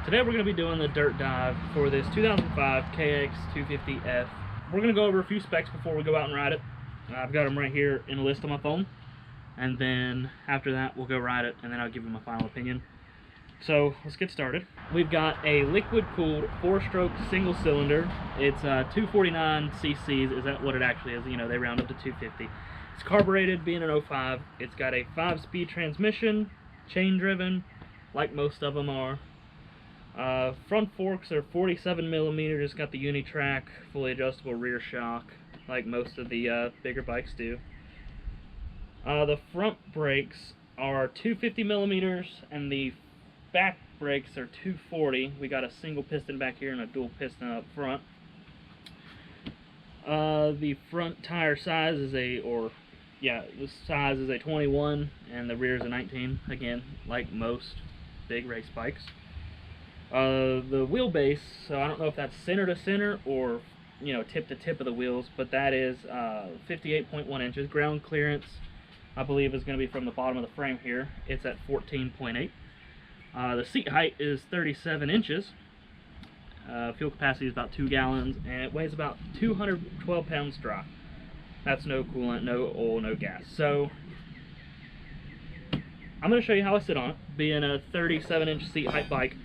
Today we're going to be doing the dirt dive for this 2005 KX 250F. We're going to go over a few specs before we go out and ride it. I've got them right here in a list on my phone, and then after that we'll go ride it, and then I'll give you my final opinion. So let's get started. We've got a liquid-cooled 4-stroke single cylinder. It's 249 cc's. Is that what it actually is? You know, they round up to 250. It's carbureted, being an 05. It's got a 5-speed transmission, chain-driven, like most of them are. Front forks are 47 millimeters. It's got the Unitrack, fully adjustable rear shock, like most of the bigger bikes do. The front brakes are 250 millimeters, and the back brakes are 240. We got a single piston back here and a dual piston up front. The front tire size is the size is a 21, and the rear is a 19. Again, like most big race bikes. The wheelbase, so I don't know if that's center to center or, you know, tip to tip of the wheels, but that is 58.1 inches. Ground clearance, I believe, is going to be from the bottom of the frame here. It's at 14.8. The seat height is 37 inches. Fuel capacity is about 2 gallons, and it weighs about 212 pounds dry. That's no coolant, no oil, no gas. So I'm going to show you how I sit on it. Being a 37-inch seat height bike,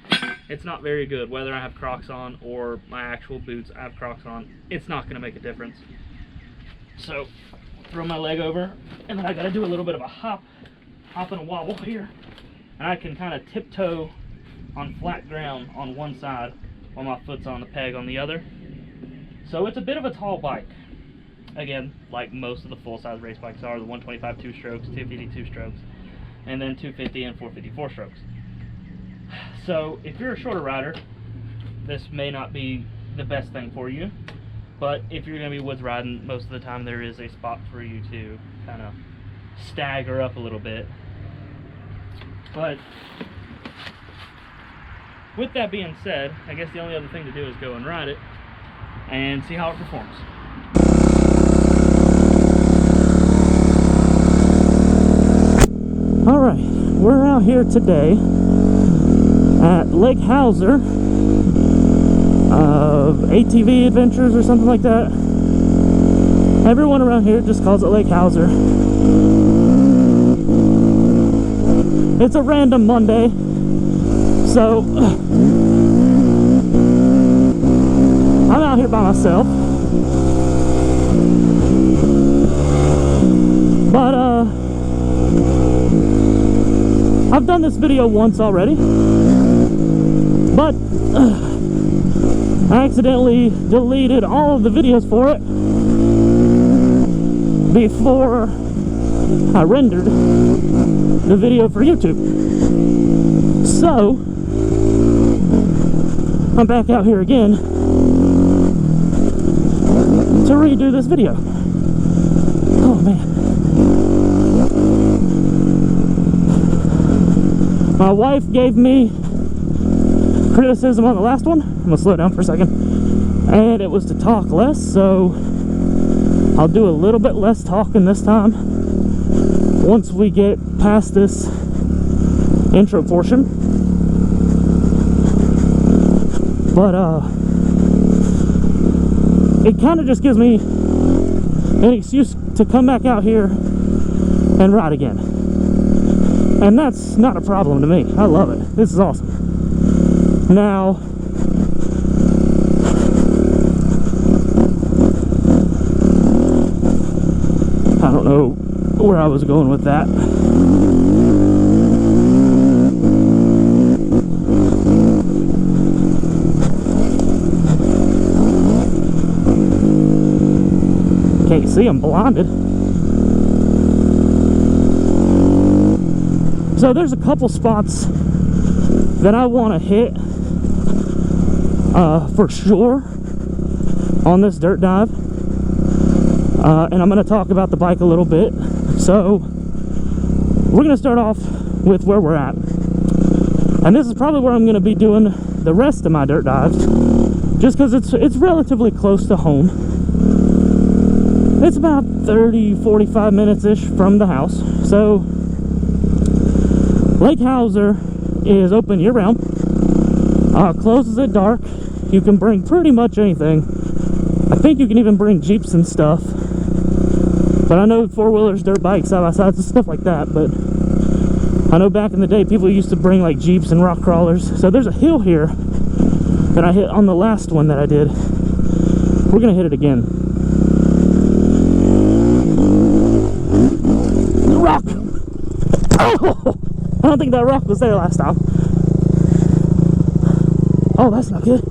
it's not very good. Whether I have Crocs on or my actual boots I have Crocs on, it's not going to make a difference. So throw my leg over, and then I got to do a little bit of a hop and a wobble here. And I can kind of tiptoe on flat ground on one side while my foot's on the peg on the other. So it's a bit of a tall bike. Again, like most of the full-size race bikes are, the 125 2-strokes, 250 2-strokes, and then 250 and 450 4-strokes. So if you're a shorter rider, this may not be the best thing for you, but if you're going to be woods riding, most of the time there is a spot for you to kind of stagger up a little bit. But with that being said, I guess the only other thing to do is go and ride it and see how it performs. Alright, we're out here today at Lake Hauser of ATV Adventures or something like that. Everyone around here just calls it Lake Hauser. It's a random Monday, so I'm out here by myself. But I've done this video once already, but I accidentally deleted all of the videos for it before I rendered the video for YouTube. So I'm back out here again to redo this video. Oh man. My wife gave me criticism on the last one. I'm gonna slow down for a second. And it was to talk less, so I'll do a little bit less talking this time once we get past this intro portion. But it kind of just gives me an excuse to come back out here and ride again. And that's not a problem to me. I love it. This is awesome. Now, I don't know where I was going with that. Can't see, I'm blinded. So there's a couple spots that I want to hit for sure on this dirt dive, and I'm going to talk about the bike a little bit. So we're going to start off with where we're at, and this is probably where I'm going to be doing the rest of my dirt dives, just because it's relatively close to home. It's about 30-45 minutes-ish from the house. So Lake Hauser is open year-round. Closes at dark. You can bring pretty much anything. I think you can even bring Jeeps and stuff. But I know four-wheelers, dirt bikes, side-by-sides, and stuff like that. But I know back in the day, people used to bring like Jeeps and rock crawlers. So there's a hill here that I hit on the last one that I did. We're gonna hit it again. Rock! Oh! I don't think that rock was there last time. Oh, that's not good.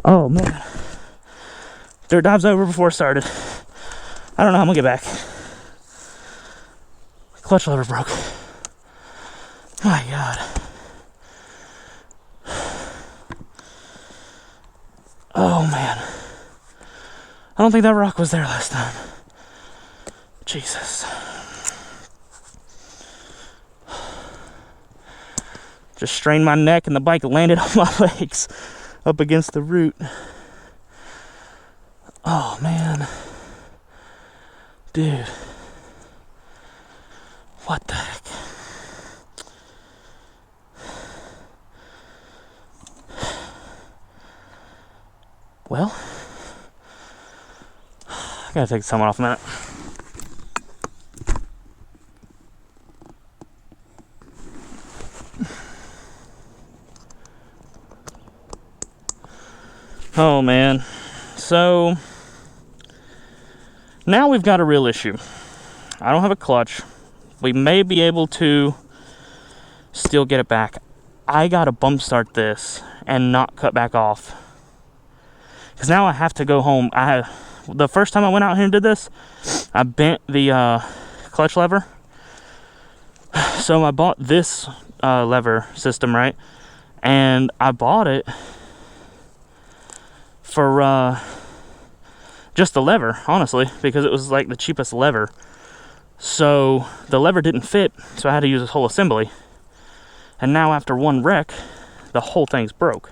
Oh, man. Dirt dive's over before it started. I don't know how I'm gonna get back. Clutch lever broke. My God. Oh, man. I don't think that rock was there last time. Jesus. Just strained my neck and the bike landed on my legs up against the root. Oh, man. Dude. What the heck? Well, I gotta take someone off a minute. Oh man, so now we've got a real issue. I don't have a clutch. We may be able to still get it back. I gotta bump start this and not cut back off, because now I have to go home. The first time I went out here and did this, I bent the clutch lever. So I bought this lever system, right? And I bought it for just the lever, honestly, because it was like the cheapest lever. So the lever didn't fit, so I had to use this whole assembly. And now after one wreck, the whole thing's broke.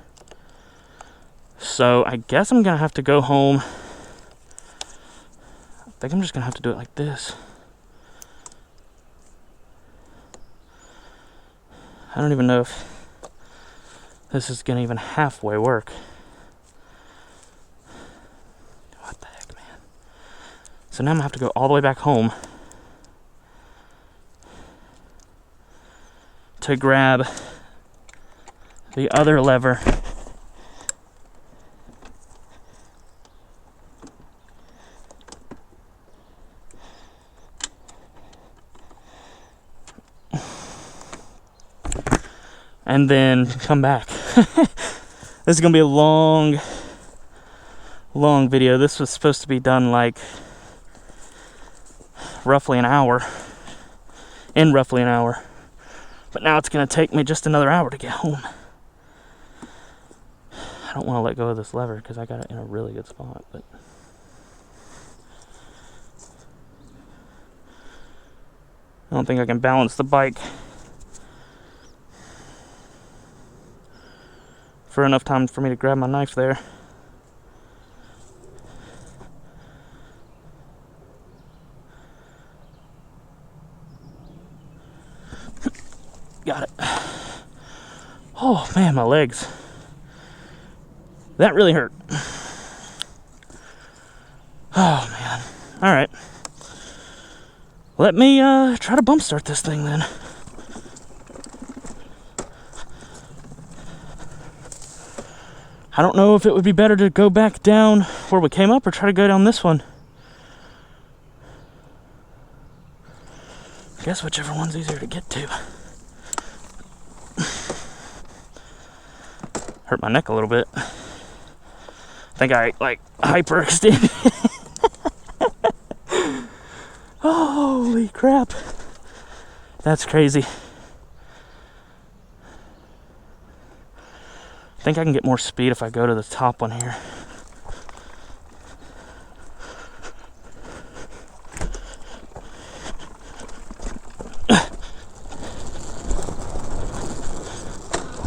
So I guess I'm gonna have to go home. I think I'm just gonna have to do it like this. I don't even know if this is gonna even halfway work. What the heck, man? So now I'm gonna have to go all the way back home to grab the other lever. And then come back. This is gonna be a long video. This was supposed to be done like roughly an hour. In roughly an hour. But now it's gonna take me just another hour to get home. I don't want to let go of this lever because I got it in a really good spot, but I don't think I can balance the bike for enough time for me to grab my knife there. Got it. Oh man, my legs. That really hurt. Oh man. Alright. Let me try to bump start this thing then. I don't know if it would be better to go back down where we came up or try to go down this one. I guess whichever one's easier to get to. Hurt my neck a little bit. I think I like hyperextended. Holy crap. That's crazy. I think I can get more speed if I go to the top one here.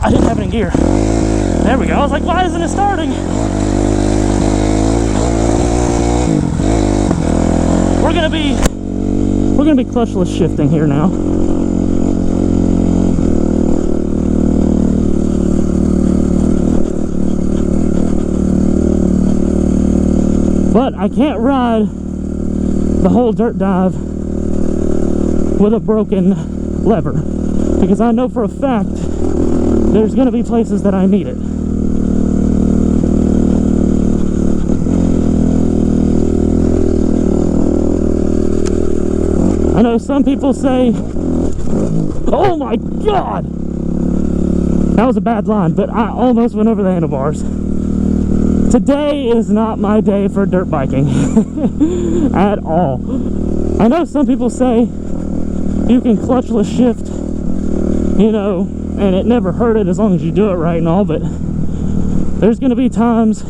I didn't have any gear. There we go. I was like, why isn't it starting? We're gonna be clutchless shifting here now. But I can't ride the whole dirt dive with a broken lever, because I know for a fact there's going to be places that I need it. I know some people say, oh my god, that was a bad line, but I almost went over the handlebars. Today is not my day for dirt biking at all. I know some people say you can clutchless shift, you know, and it never hurt it as long as you do it right and all, but there's going to be times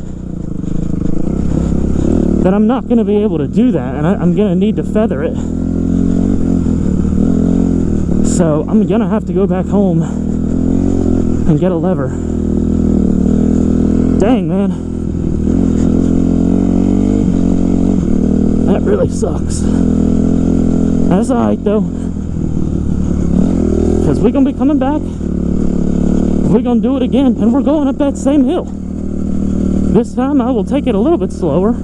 that I'm not going to be able to do that, and I'm going to need to feather it. So I'm going to have to go back home and get a lever. Dang, man. That really sucks. That's alright though, because we're going to be coming back. We're going to do it again, and we're going up that same hill. This time I will take it a little bit slower.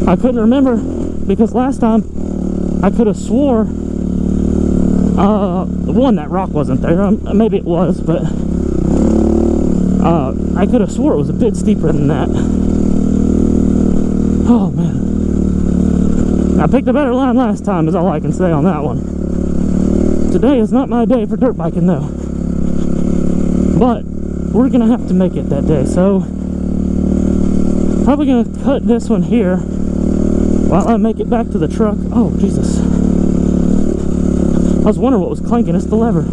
I couldn't remember, because last time I could have swore one, that rock wasn't there. Maybe it was, but I could have swore it was a bit steeper than that. Oh man, I picked a better line last time, is all I can say on that one. Today is not my day for dirt biking though, but we're gonna have to make it that day, so probably gonna cut this one here while I make it back to the truck. Oh Jesus, I was wondering what was clanking. It's the lever.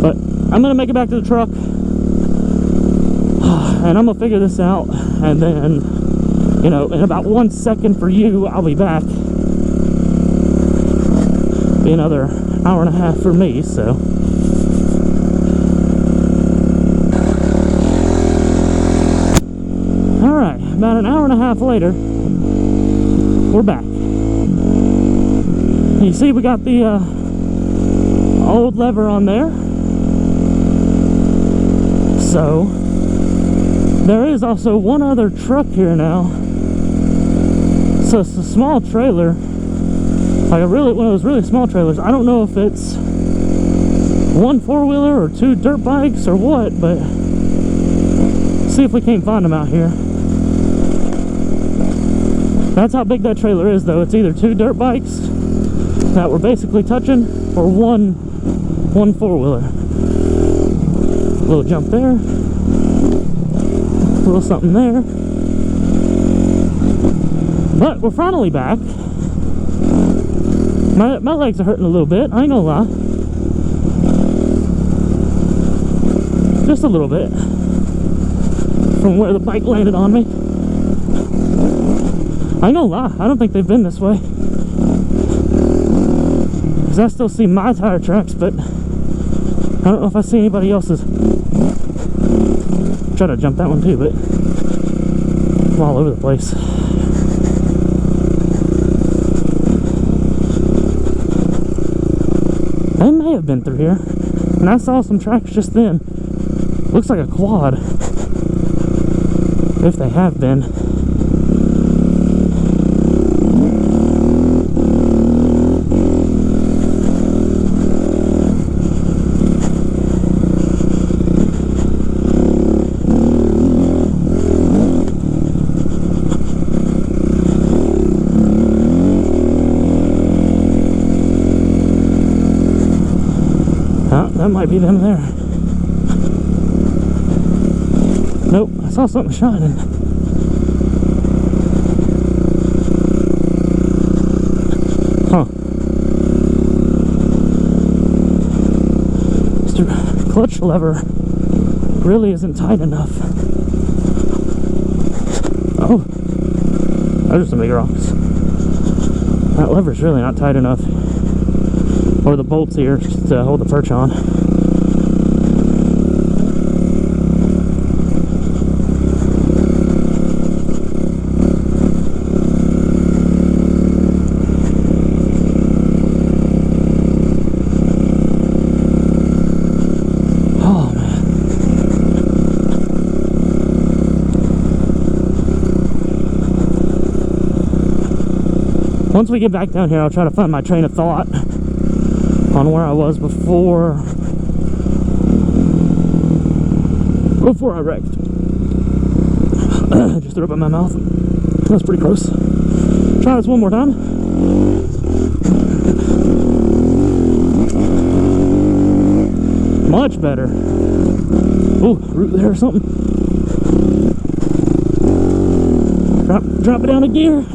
But I'm gonna make it back to the truck, and I'm gonna figure this out, and then, you know, in about 1 second for you, I'll be back. Be another hour and a half for me, so. Alright, about an hour and a half later, we're back. You see, we got the old lever on there. So there is also one other truck here now. So it's a small trailer, like one of those really small trailers. I don't know if it's one four-wheeler or two dirt bikes or what, but see if we can't find them out here. That's how big that trailer is though. It's either two dirt bikes that we're basically touching, or one four-wheeler. Little jump there, little something there. But we're finally back. My legs are hurting a little bit, I ain't gonna lie. Just a little bit from where the bike landed on me. I ain't gonna lie, I don't think they've been this way. I still see my tire tracks, but I don't know if I see anybody else's. Try to jump that one too, but I'm all over the place. They may have been through here, and I saw some tracks just then. Looks like a quad, if they have been. That might be them there. Nope, I saw something shining. Huh. Mr. Clutch lever really isn't tight enough. Oh, those are some big rocks. That lever's really not tight enough. Or the bolts here to hold the perch on. Once we get back down here, I'll try to find my train of thought on where I was before I wrecked. Just threw up in my mouth. That's pretty gross. Try this one more time. Much better. Oh, root there or something. Drop it down a gear.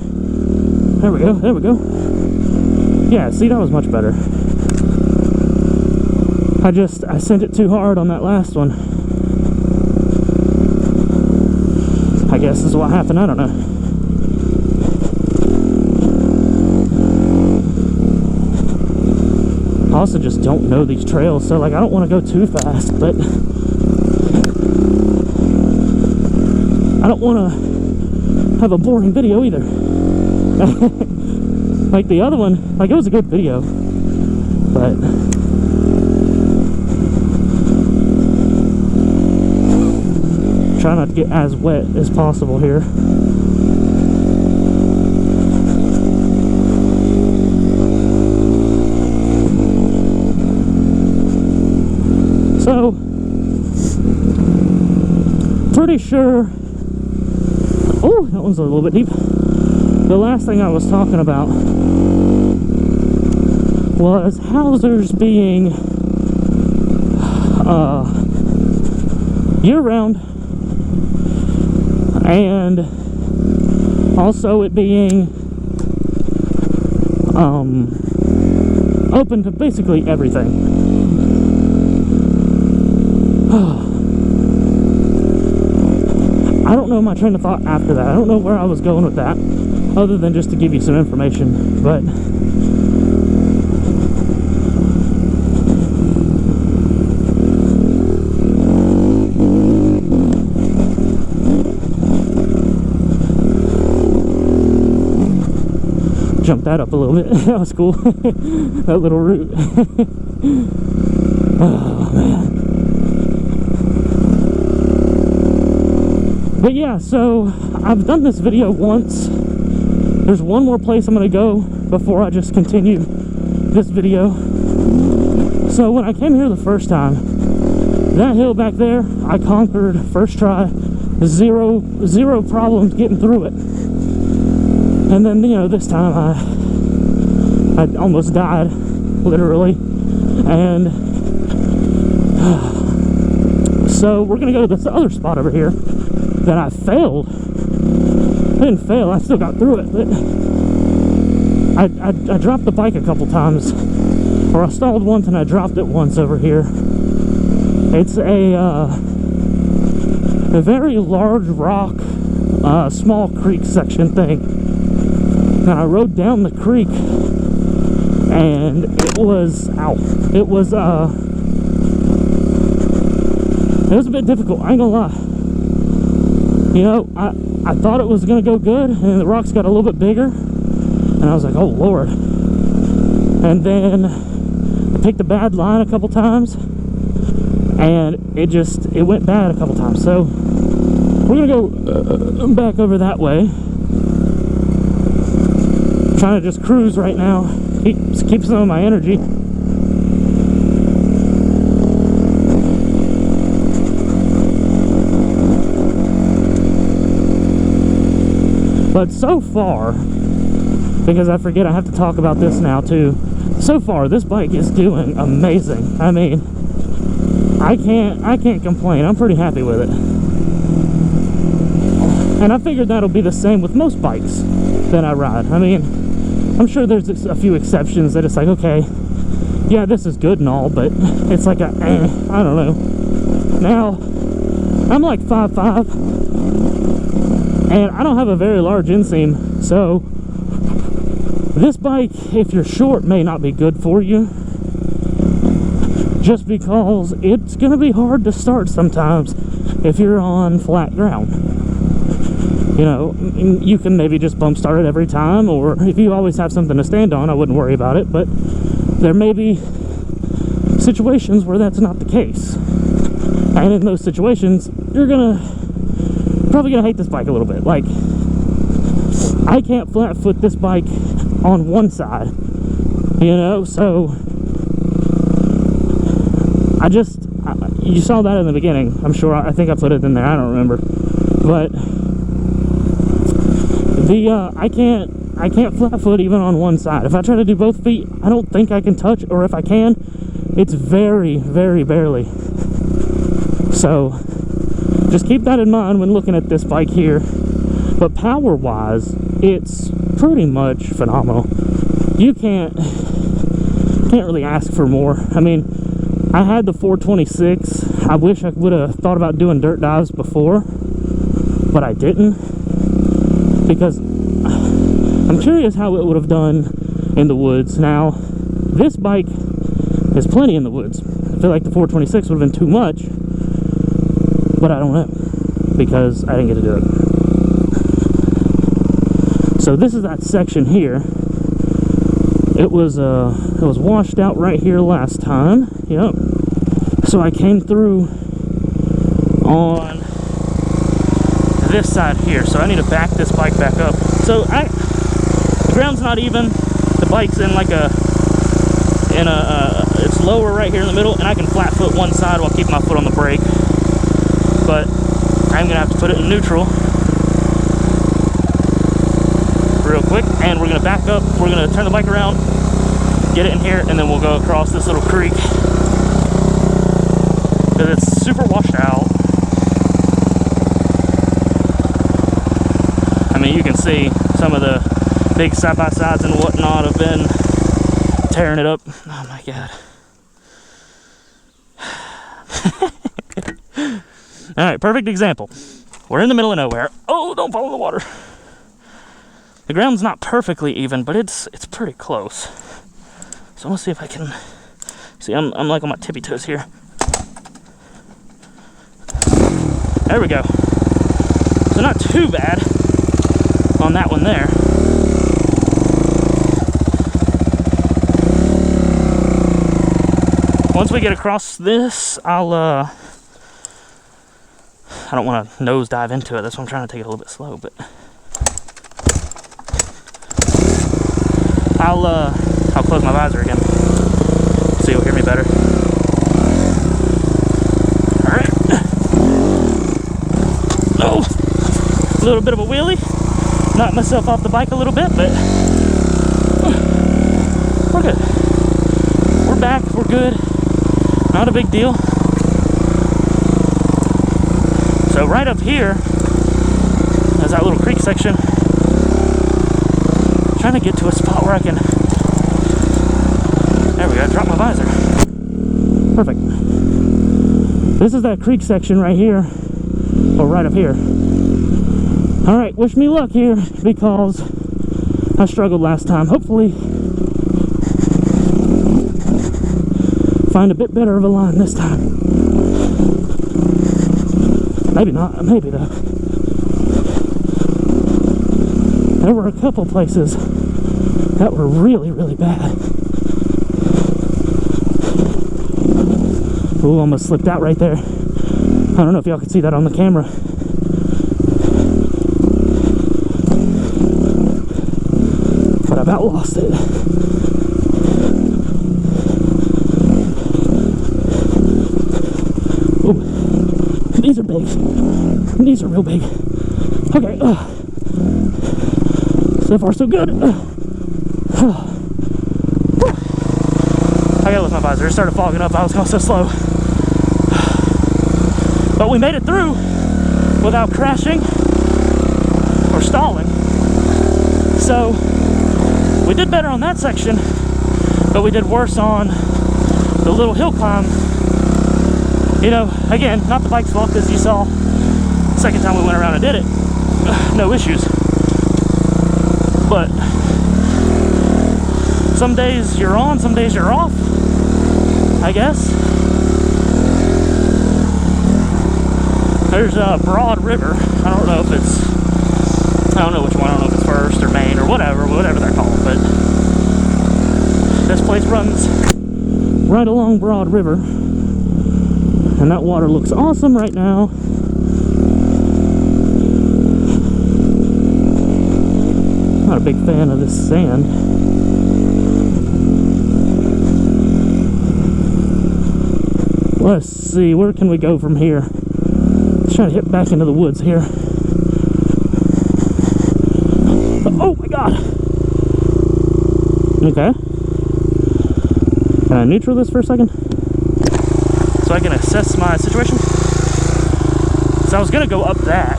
There we go, there we go. Yeah, see, that was much better. I sent it too hard on that last one. I guess this is what happened, I don't know. I also just don't know these trails, so like I don't want to go too fast, but I don't want to have a boring video either. Like the other one, like it was a good video, but try not to get as wet as possible here. So, pretty sure. Oh, that one's a little bit deep. The last thing I was talking about was Hauser's being year-round, and also it being open to basically everything. I don't know my train of thought after that. I don't know where I was going with that, other than just to give you some information, but jumped that up a little bit. That was cool. That little root. Oh man. But yeah, so I've done this video once. There's one more place I'm going to go before I just continue this video. So when I came here the first time, that hill back there, I conquered first try, zero problems getting through it. And then, you know, this time I almost died, literally. And so we're going to go to this other spot over here that I failed. I didn't fail, I still got through it, but I dropped the bike a couple times, or I stalled once and I dropped it once over here. It's a very large rock, small creek section thing, and I rode down the creek, and it was, it was a bit difficult, I ain't gonna lie. You know, I thought it was gonna go good, and the rocks got a little bit bigger, and I was like, oh Lord. And then I picked a bad line a couple times, and it went bad a couple times. So we're gonna go back over that way. I'm trying to just cruise right now, keep some of my energy. But so far, because I forget I have to talk about this now too, so far this bike is doing amazing. I mean, I can't complain. I'm pretty happy with it. And I figured that'll be the same with most bikes that I ride. I mean, I'm sure there's a few exceptions that it's like, okay, yeah, this is good and all, but it's like I don't know. Now, I'm like 5'5", and I don't have a very large inseam, so this bike, if you're short, may not be good for you, just because it's going to be hard to start sometimes if you're on flat ground. You know, you can maybe just bump start it every time, or if you always have something to stand on, I wouldn't worry about it, but there may be situations where that's not the case. And in those situations, you're probably gonna hate this bike a little bit. Like, I can't flat foot this bike on one side, you know. So you saw that in the beginning. I'm sure, I think I put it in there, I don't remember, but I can't flat foot even on one side. If I try to do both feet, I don't think I can touch, or if I can, it's very, very barely. So just keep that in mind when looking at this bike here. But power wise, it's pretty much phenomenal. You can't really ask for more. I mean, I had the 426. I wish I would have thought about doing dirt dives before, but I didn't, because I'm curious how it would have done in the woods. Now, this bike is plenty in the woods. I feel like the 426 would have been too much, but I don't know, because I didn't get to do it. So this is that section here. It was washed out right here last time. Yep. So I came through on this side here. So I need to back this bike back up. So the ground's not even. The bike's in like it's lower right here in the middle, and I can flat foot one side while keeping my foot on the brake. But I'm gonna have to put it in neutral real quick, and we're gonna back up. We're gonna turn the bike around, get it in here, and then we'll go across this little creek, because it's super washed out. I mean, you can see some of the big side-by-sides and whatnot have been tearing it up. Oh my god. Alright, perfect example. We're in the middle of nowhere. Oh, don't fall in the water. The ground's not perfectly even, but it's pretty close. So I'm gonna see if I can see. I'm like on my tippy toes here. There we go. So not too bad on that one there. Once we get across this, I don't want to nose dive into it. That's why I'm trying to take it a little bit slow, but I'll close my visor again so you'll hear me better. Alright. Oh, a little bit of a wheelie. Knocked myself off the bike a little bit, but we're good. We're back, we're good. Not a big deal. So right up here is that little creek section. I'm trying to get to a spot where I can. There we go, drop my visor. Perfect. This is that creek section right here, or right up here. Alright, wish me luck here, because I struggled last time. Hopefully find a bit better of a line this time. Maybe not, maybe though. There were a couple places that were really, really bad. Ooh, almost slipped out right there. I don't know if y'all can see that on the camera. But I about lost it. Ooh, these are big. These are real big. Okay. So far, so good. I gotta lift my visor. It started fogging up. I was going so slow. But we made it through without crashing or stalling. So we did better on that section, but we did worse on the little hill climb. You know, again, not the bike's fault, because you saw the second time we went around and did it, no issues. But some days you're on, some days you're off, I guess. There's a Broad River. I don't know if it's, I don't know which one. I don't know if it's First or Main or whatever they're called. But this place runs right along Broad River, and that water looks awesome right now. Not a big fan of this sand. Let's see, where can we go from here? Let's try to hit back into the woods here. Oh my god! Okay. Can I neutral this for a second? So I can assess my situation? So I was gonna go up that.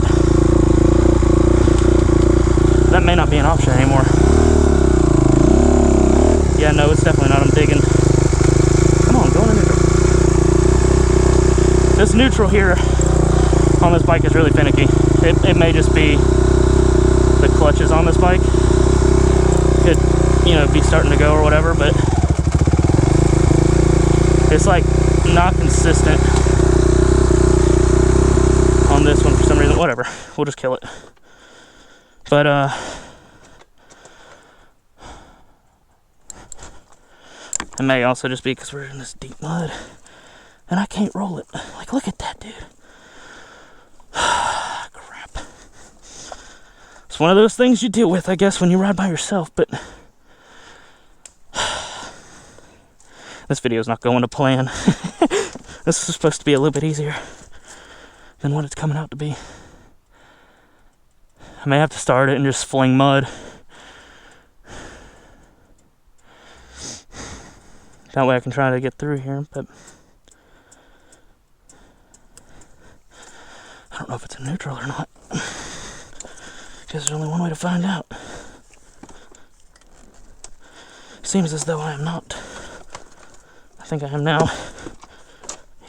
That may not be an option anymore. Yeah, no, it's definitely not. I'm digging. Come on, go in neutral. This neutral here on this bike is really finicky. It may just be the clutches on this bike. Could, you know, be starting to go or whatever, but it's like not consistent on this one for some reason. Whatever, we'll just kill it. But it may also just be because we're in this deep mud and I can't roll it. Like, look at that, dude. Crap. It's one of those things you deal with, I guess, when you ride by yourself, but this video is not going to plan. This is supposed to be a little bit easier than what it's coming out to be. I may have to start it and just fling mud. That way I can try to get through here, but I don't know if it's a neutral or not. Because there's only one way to find out. Seems as though I am not. I think I am now.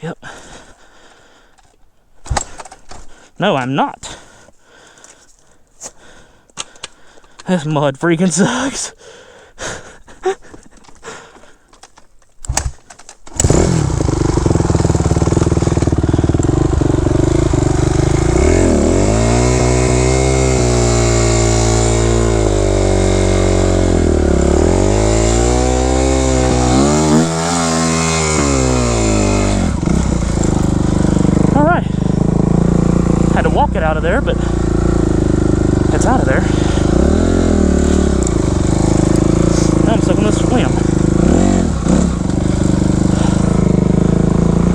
Yep. No, I'm not. This mud freaking sucks. All right. Had to walk it out of there, but it's out of there. Swim.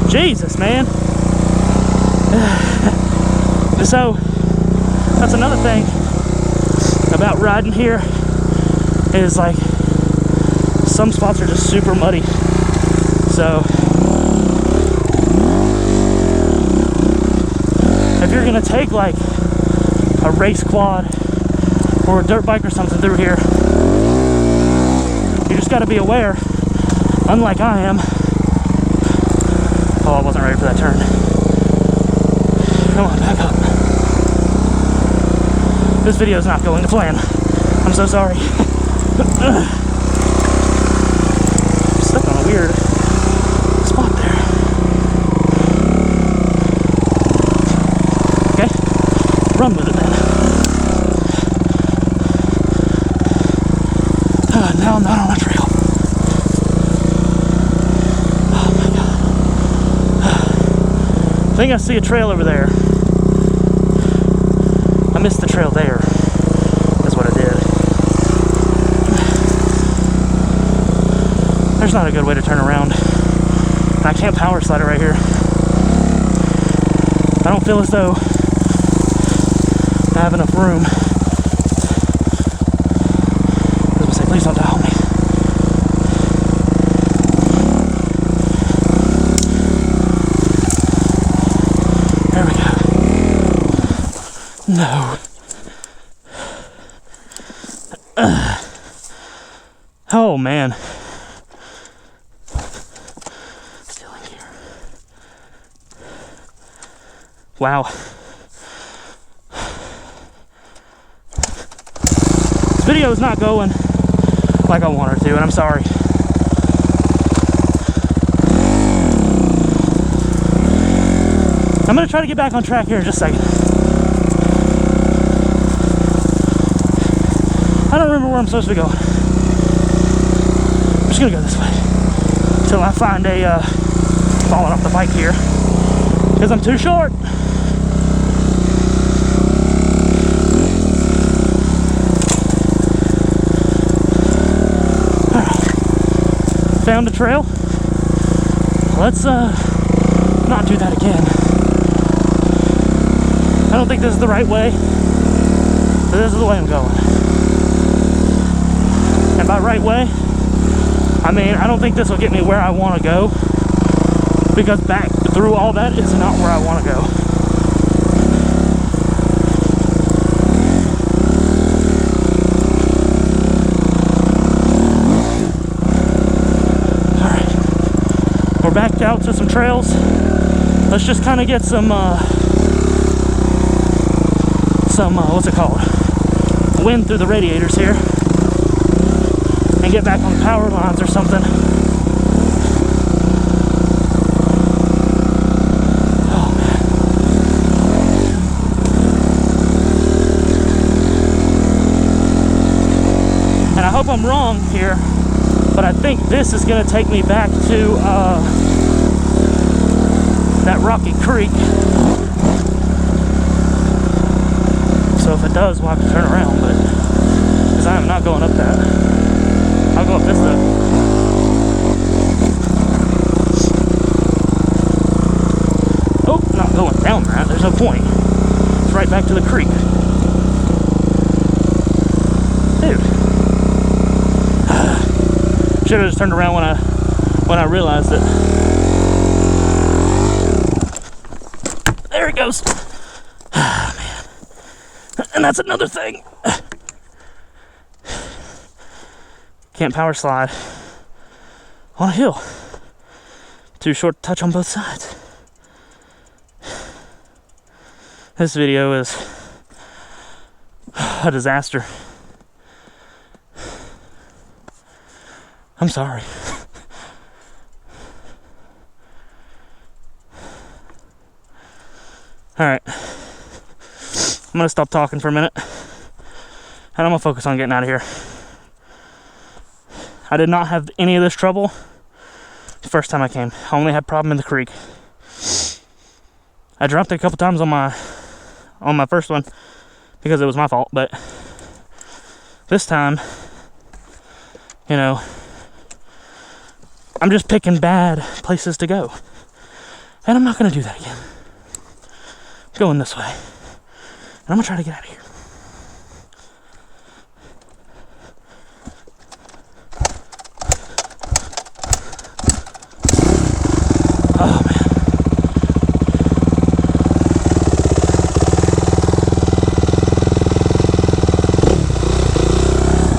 Jesus, man. So that's another thing about riding here is like some spots are just super muddy. So if you're gonna take like a race quad or a dirt bike or something through here, you just got to be aware, unlike I am. Oh, I wasn't ready for that turn. Come on, back up. This video is not going to plan. I'm so sorry. I'm stuck on a weird spot there. Okay, run with it then. Now I'm not on a trail. Oh my god. I think I see a trail over there. I missed the trail there. That's what I did. There's not a good way to turn around. And I can't power slide it right here. I don't feel as though I have enough room. Please don't die on me. There we go. No. Oh man. Still in here. Wow. This video is not going like I want her to, and I'm sorry. I'm gonna try to get back on track here in just a second. I don't remember where I'm supposed to be going. I'm just gonna go this way until I find a falling off the bike here, because I'm too short. found a trail. Let's not do that again. I don't think this is the right way, but this is the way I'm going. And by right way, I mean I don't think this will get me where I want to go, because back through all that is not where I want to go. Alright, we're back out to some trails. Let's just kind of get some what's it called? Wind through the radiators here. And get back on the power lines or something. Oh man. And I hope I'm wrong here, but I think this is going to take me back to that rocky creek. So if it does, we'll have to turn around, but because I am not going up that. I'll go up this though. Oh, not going down that. There's no point. It's right back to the creek. Dude. Should have just turned around when I realized it. There it goes. Man. And that's another thing. Can't power slide on a hill. Too short to touch on both sides. This video is a disaster. I'm sorry. Alright. I'm gonna stop talking for a minute. And I'm gonna focus on getting out of here. I did not have any of this trouble the first time I came. I only had a problem in the creek. I dropped it a couple times on my first one because it was my fault, but this time, you know, I'm just picking bad places to go. And I'm not gonna do that again. I'm going this way. And I'm gonna try to get out of here. Oh man.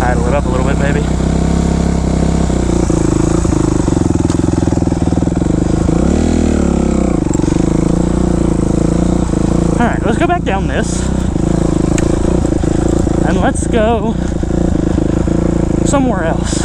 Idle it up a little bit maybe. Alright, let's go back down this. And let's go somewhere else.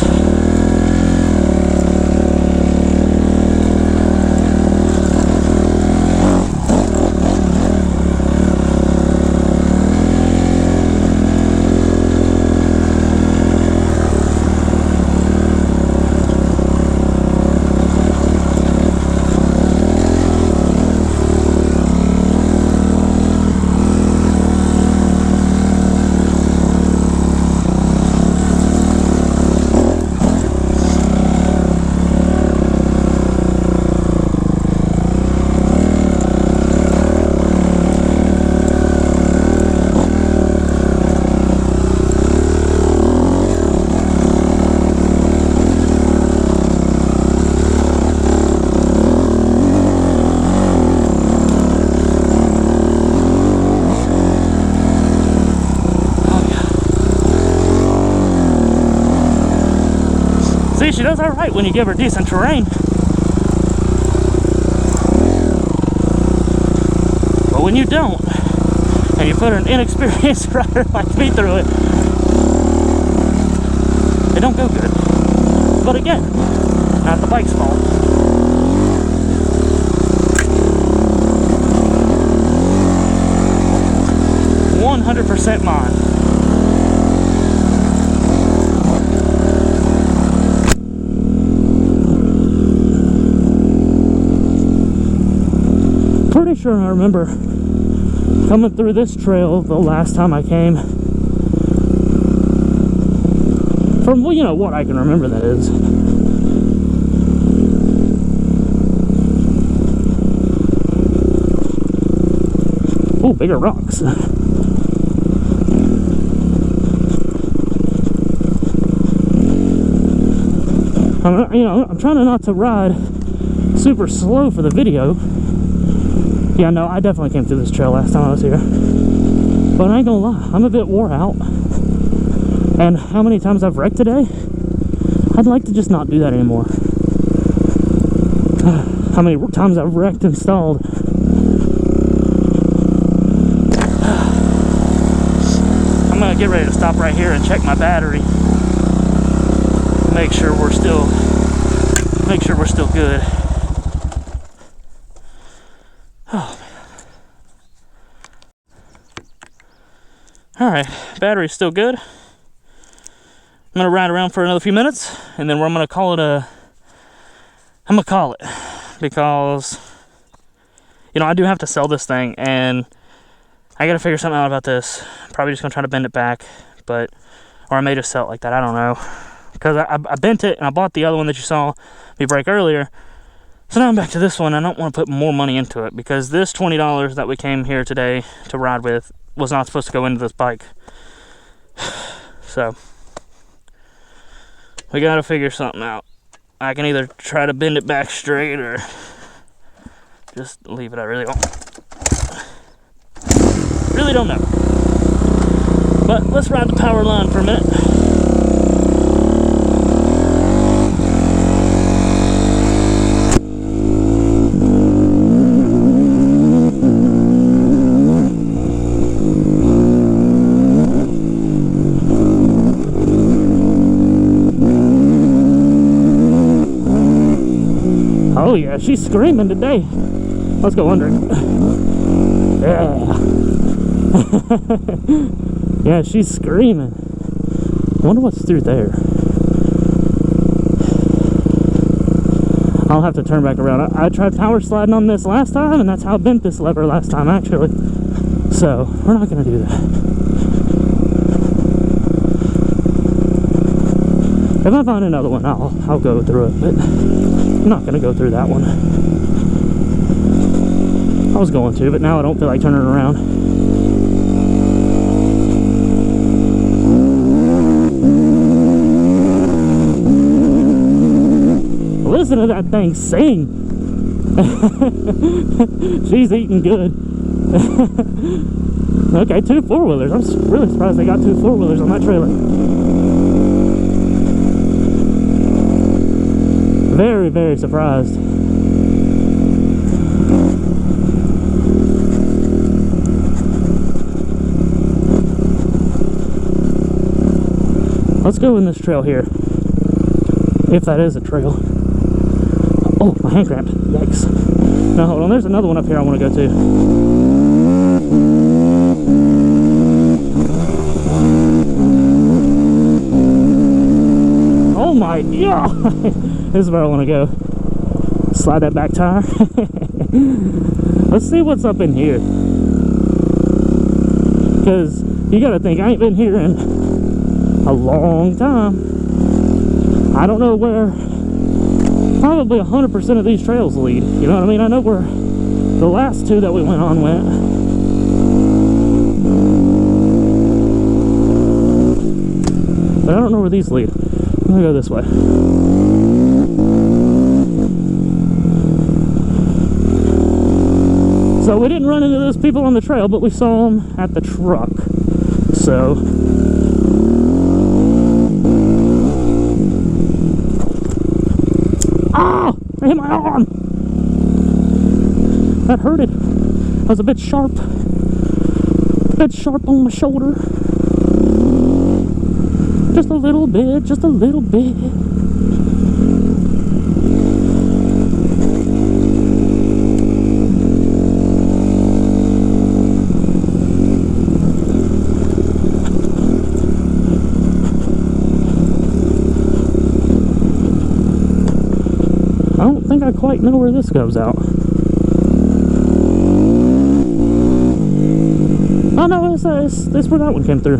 See, she does alright when you give her decent terrain. But when you don't, and you put an inexperienced rider like me through it, it don't go good. But again, not the bike's fault. %100% mine. Pretty sure I remember coming through this trail the last time I came. From, well, you know what I can remember, that is. Oh, bigger rocks. I'm trying not to ride super slow for the video. Yeah, no, I definitely came through this trail last time I was here. But I ain't gonna lie, I'm a bit wore out. And how many times I've wrecked today, I'd like to just not do that anymore. How many times I've wrecked and stalled. I'm gonna get ready to stop right here and check my battery. Make sure we're still good. Oh man. Alright, battery's still good. I'm gonna ride around for another few minutes, and then I'm gonna call it because I do have to sell this thing, and I gotta figure something out about this. I'm probably just gonna try to bend it back, or I may just sell it like that, I don't know. Because I bent it, and I bought the other one that you saw me break earlier. So now I'm back to this one. I don't want to put more money into it, because this $20 that we came here today to ride with was not supposed to go into this bike. So we gotta figure something out. I can either try to bend it back straight or just leave it. I really don't know. But let's ride the power line for a minute. Oh yeah, she's screaming today. Let's go under it. Yeah. Yeah, she's screaming. I wonder what's through there. I'll have to turn back around. I tried power sliding on this last time, and that's how I bent this lever last time, actually. So, we're not going to do that. If I find another one, I'll go through it, but I'm not going to go through that one. I was going to, but now I don't feel like turning around. Listen to that thing sing. She's eating good. Okay, 2 4-wheelers. I'm really surprised they got 2 4-wheelers on that trailer. Very, very surprised. Let's go in this trail here. If that is a trail. Oh, my hand cramped. Yikes. Now, hold on. There's another one up here I want to go to. Oh my God. This is where I want to go. Slide that back tire. Let's see what's up in here. Because you got to think, I ain't been here in a long time. I don't know where probably 100% of these trails lead. You know what I mean? I know where the last 2 that we went on went. But I don't know where these lead. I'm gonna go this way. So we didn't run into those people on the trail, but we saw them at the truck. So ah! I hit my arm! That hurted. That was a bit sharp. A bit sharp on my shoulder. Just a little bit, just a little bit. I don't think I quite know where this goes out. Oh no, it's where that one came through.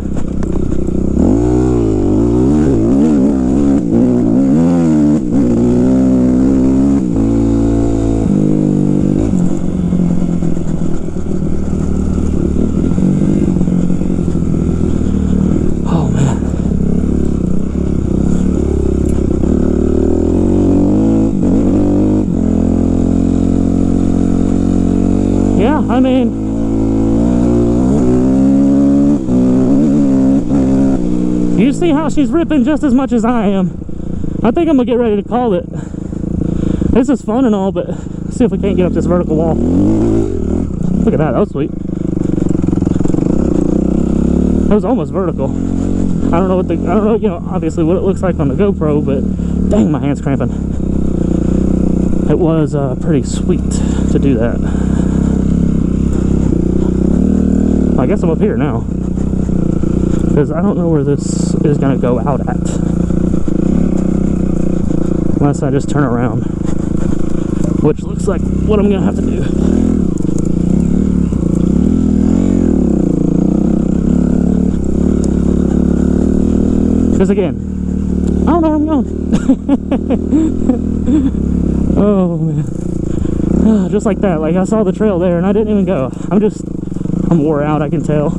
Yeah, I mean, you see how she's ripping just as much as I am. I think I'm gonna get ready to call it. This is fun and all, but see if we can't get up this vertical wall. Look at that, that was sweet. That was almost vertical. I don't know, you know, obviously what it looks like on the GoPro, but dang, my hand's cramping. It was pretty sweet to do that. I guess I'm up here now, because I don't know where this is going to go out at, unless I just turn around, which looks like what I'm going to have to do. Because again, I don't know where I'm going. Oh man. Oh, just like that, like I saw the trail there and I didn't even go. I'm wore out, I can tell.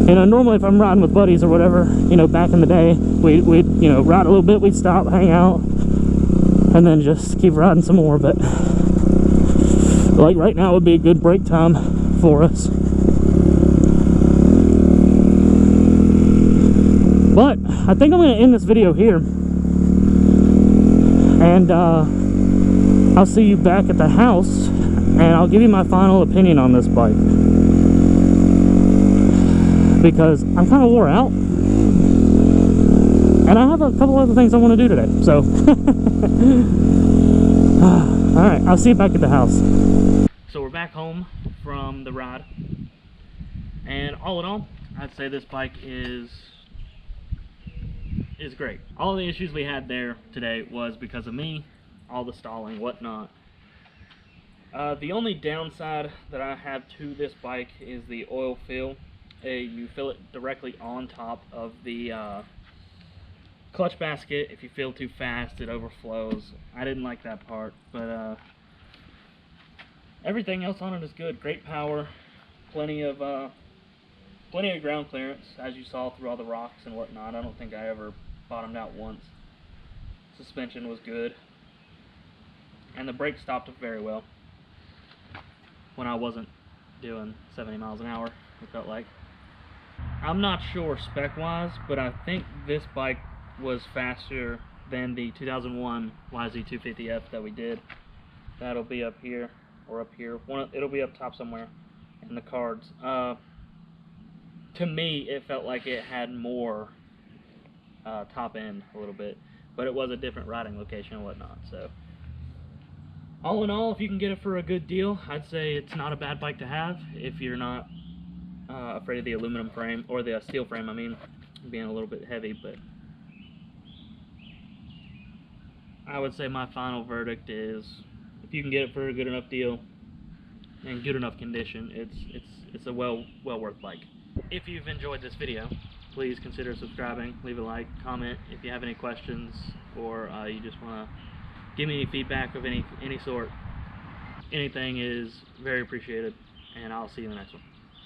You know, normally if I'm riding with buddies or whatever, you know, back in the day, we'd you know, ride a little bit, we'd stop, hang out, and then just keep riding some more. But like right now would be a good break time for us. But I think I'm going to end this video here, and I'll see you back at the house, and I'll give you my final opinion on this bike, because I'm kind of wore out, and I have a couple other things I want to do today. So alright, I'll see you back at the house. So we're back home from the ride, and all in all, I'd say this bike is great. All the issues we had there today was because of me, all the stalling, whatnot. The only downside that I have to this bike is the oil fill. You fill it directly on top of the clutch basket. If you fill too fast, it overflows. I didn't like that part, but everything else on it is good. Great power, plenty of ground clearance, as you saw through all the rocks and whatnot. I don't think I ever bottomed out once. Suspension was good, and the brake stopped very well when I wasn't doing 70 miles an hour, it felt like. I'm not sure spec wise, but I think this bike was faster than the 2001 YZ250F that we did. That'll be up here, or up here. It'll be up top somewhere in the cards. To me, it felt like it had more top end a little bit, but it was a different riding location and whatnot. So all in all, if you can get it for a good deal, I'd say it's not a bad bike to have if you're not afraid of the aluminum frame, or the steel frame, I mean, being a little bit heavy. But I would say my final verdict is, if you can get it for a good enough deal and good enough condition, it's a well worth bike. If you've enjoyed this video, please consider subscribing, leave a like, comment if you have any questions, or you just want to give me any feedback of any sort. Anything is very appreciated, and I'll see you in the next one.